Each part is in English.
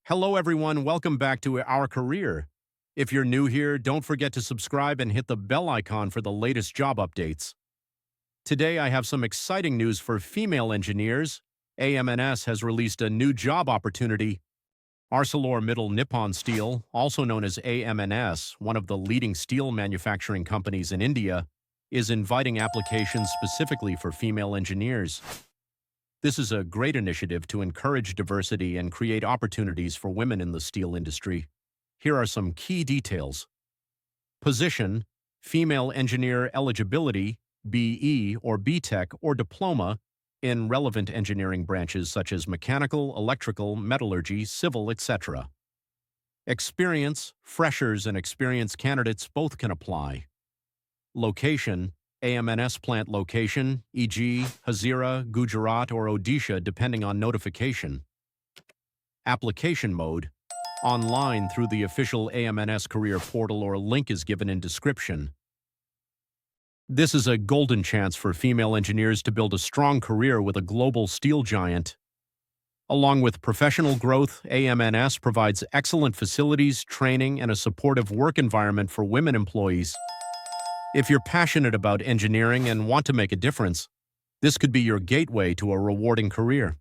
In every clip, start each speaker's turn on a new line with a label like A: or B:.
A: Hello, everyone. Welcome back to Our Career. If you're new here, don't forget to subscribe and hit the bell icon for the latest job updates. Today, I have some exciting news for female engineers. AMNS has released a new job opportunity. ArcelorMittal Nippon Steel, also known as AMNS, one of the leading steel manufacturing companies in India, is inviting applications specifically for female engineers. This is a great initiative to encourage diversity and create opportunities for women in the steel industry. Here are some key details. Position: female engineer eligibility, BE or B.Tech or diploma in relevant engineering branches such as mechanical, electrical, metallurgy, civil, etc. Experience: freshers and experienced candidates both can apply. Location: AMNS plant location, e.g., Hazira, Gujarat, or Odisha, depending on notification. Application mode: online through the official AMNS career portal, or link is given in description. This is a golden chance for female engineers to build a strong career with a global steel giant. Along with professional growth, AMNS provides excellent facilities, training, and a supportive work environment for women employees. If you're passionate about engineering and want to make a difference, this could be your gateway to a rewarding career.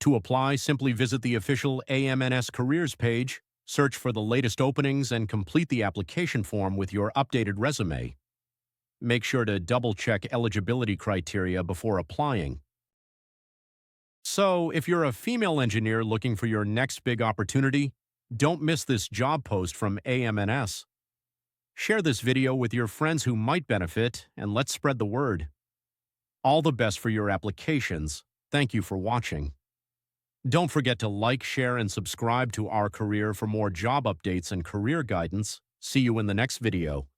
A: To apply, simply visit the official AMNS careers page, search for the latest openings, and complete the application form with your updated resume. Make sure to double-check eligibility criteria before applying. So, if you're a female engineer looking for your next big opportunity, don't miss this job post from AMNS. Share this video with your friends who might benefit, and let's spread the word. All the best for your applications. Thank you for watching. Don't forget to like, share, and subscribe to Our Career for more job updates and career guidance. See you in the next video.